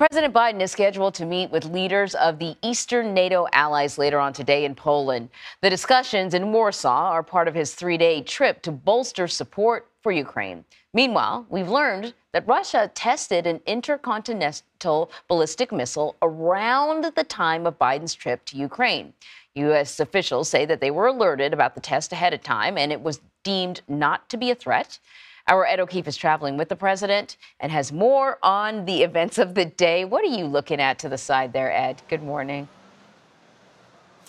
President Biden is scheduled to meet with leaders of the Eastern NATO allies later on today in Poland. The discussions in Warsaw are part of his three-day trip to bolster support for Ukraine. Meanwhile, we've learned that Russia tested an intercontinental ballistic missile around the time of Biden's trip to Ukraine. U.S. officials say that they were alerted about the test ahead of time, and it was deemed not to be a threat. Our Ed Keefe is traveling with the president and has more on the events of the day. What are you looking at to the side there, Ed? Good morning.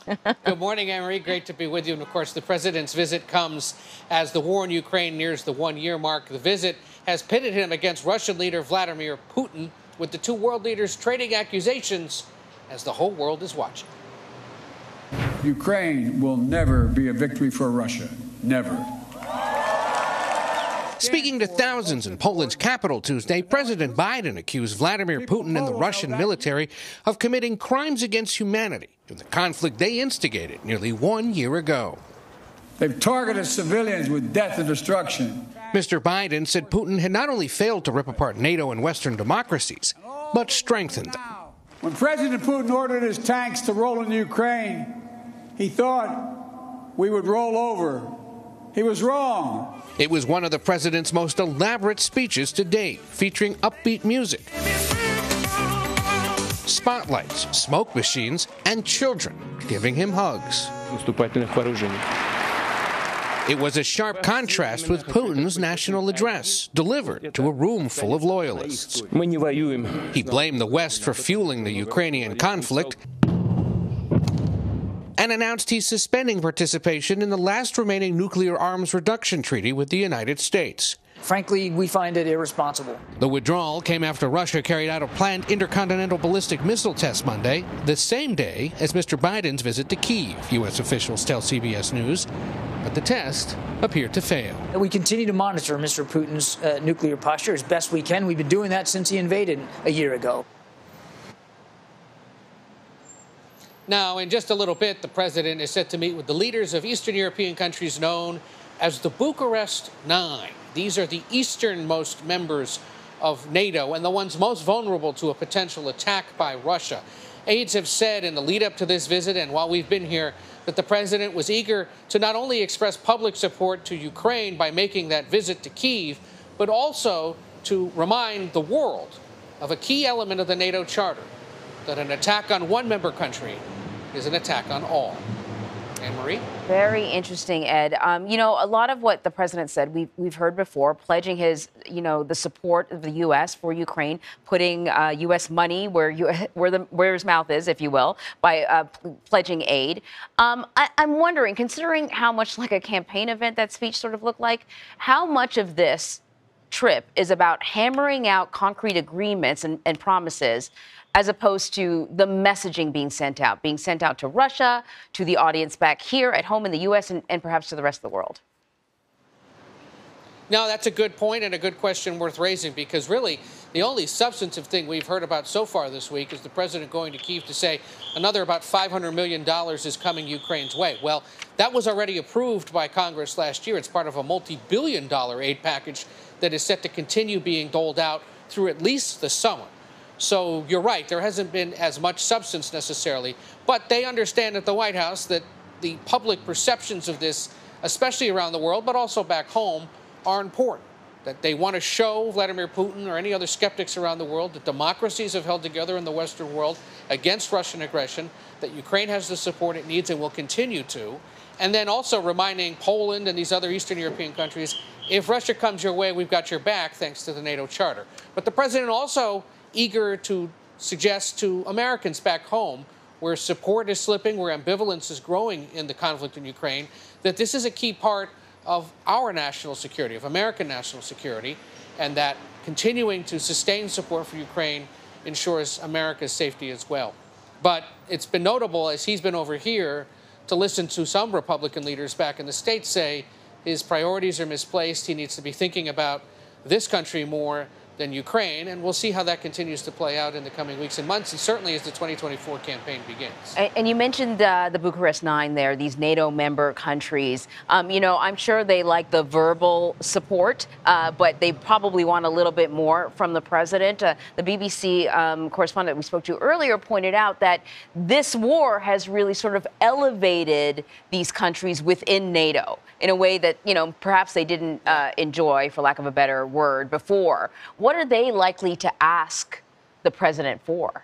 Good morning, Anne-Marie. Great to be with you. And, of course, the president's visit comes as the war in Ukraine nears the one-year mark. The visit has pitted him against Russian leader Vladimir Putin, with the two world leaders trading accusations as the whole world is watching. Ukraine will never be a victory for Russia. Never. Speaking to thousands in Poland's capital Tuesday, President Biden accused Vladimir Putin and the Russian military of committing crimes against humanity in the conflict they instigated nearly 1 year ago. They've targeted civilians with death and destruction. Mr. Biden said Putin had not only failed to rip apart NATO and Western democracies, but strengthened them. When President Putin ordered his tanks to roll into Ukraine, he thought we would roll over. He was wrong. It was one of the president's most elaborate speeches to date, featuring upbeat music, spotlights, smoke machines, and children giving him hugs. It was a sharp contrast with Putin's national address, delivered to a room full of loyalists. He blamed the West for fueling the Ukrainian conflict and announced he's suspending participation in the last remaining nuclear arms reduction treaty with the United States. Frankly, we find it irresponsible. The withdrawal came after Russia carried out a planned intercontinental ballistic missile test Monday, the same day as Mr. Biden's visit to Keefe, U.S. officials tell CBS News. But the test appeared to fail. We continue to monitor Mr. Putin's nuclear posture as best we can. We've been doing that since he invaded a year ago. Now, in just a little bit, the president is set to meet with the leaders of Eastern European countries known as the Bucharest Nine. These are the easternmost members of NATO and the ones most vulnerable to a potential attack by Russia. Aides have said in the lead-up to this visit, and while we've been here, that the president was eager to not only express public support to Ukraine by making that visit to Kyiv, but also to remind the world of a key element of the NATO Charter, that an attack on one member country is an attack on all. Anne-Marie? Very interesting, Ed. You know, a lot of what the president said, we've heard before, pledging his, the support of the U.S. for Ukraine, putting U.S. money where his mouth is, if you will, by pledging aid. I'm wondering, considering how much like a campaign event that speech sort of looked like, how much of this trip is about hammering out concrete agreements and promises, as opposed to the messaging being sent out to Russia, to the audience back here at home in the U.S., and perhaps to the rest of the world? No, that's a good point and a good question worth raising, because really the only substantive thing we've heard about so far this week is the president going to Kyiv to say another about $500 million is coming Ukraine's way. Well, that was already approved by Congress last year. It's part of a multi-billion-dollar aid package that is set to continue being doled out through at least the summer. So you're right, there hasn't been as much substance necessarily, but they understand at the White House that the public perceptions of this, especially around the world, but also back home, are important. That they want to show Vladimir Putin or any other skeptics around the world that democracies have held together in the Western world against Russian aggression, that Ukraine has the support it needs and will continue to, and then also reminding Poland and these other Eastern European countries, if Russia comes your way, we've got your back thanks to the NATO Charter. But the president also eager to suggest to Americans back home, where support is slipping, where ambivalence is growing in the conflict in Ukraine, that this is a key part of our national security, of American national security, and that continuing to sustain support for Ukraine ensures America's safety as well. But it's been notable, as he's been over here, to listen to some Republican leaders back in the States say his priorities are misplaced. He needs to be thinking about this country more than Ukraine, and we'll see how that continues to play out in the coming weeks and months, and certainly as the 2024 campaign begins. And you mentioned the Bucharest Nine there, these NATO member countries. You know, I'm sure they like the verbal support, but they probably want a little bit more from the president. The BBC correspondent we spoke to earlier pointed out that this war has really sort of elevated these countries within NATO in a way that, you know, perhaps they didn't enjoy, for lack of a better word, before. What are they likely to ask the president for?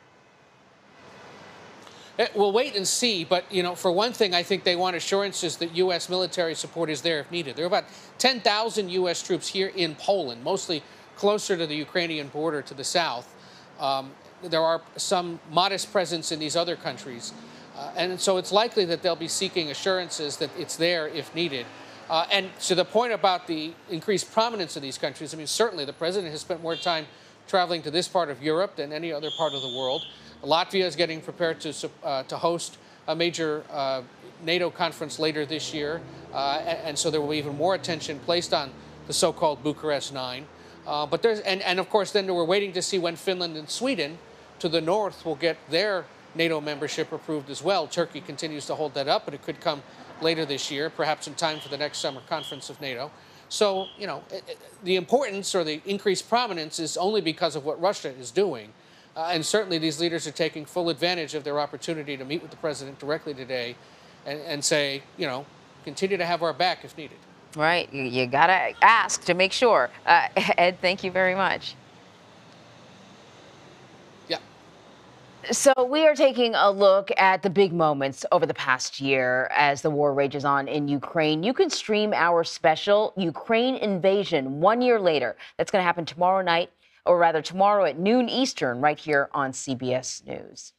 We'll wait and see. But, you know, for one thing, I think they want assurances that U.S. military support is there if needed. There are about 10,000 U.S. troops here in Poland, mostly closer to the Ukrainian border to the south. There are some modest presence in these other countries. And so it's likely that they'll be seeking assurances that it's there if needed. And to the point about the increased prominence of these countries, I mean, certainly the president has spent more time traveling to this part of Europe than any other part of the world. Latvia is getting prepared to host a major NATO conference later this year. And so there will be even more attention placed on the so-called Bucharest Nine. But there's, and of course, then we're waiting to see when Finland and Sweden to the north will get their NATO membership approved as well. Turkey continues to hold that up, but it could come later this year, perhaps in time for the next summer conference of NATO. So, you know, the importance or the increased prominence is only because of what Russia is doing. And certainly these leaders are taking full advantage of their opportunity to meet with the president directly today and say, you know, continue to have our back if needed. Right. You got to ask to make sure. Ed, thank you very much. So we are taking a look at the big moments over the past year as the war rages on in Ukraine. You can stream our special Ukraine Invasion 1 year later. That's going to happen tomorrow night, or rather tomorrow at noon Eastern, right here on CBS News.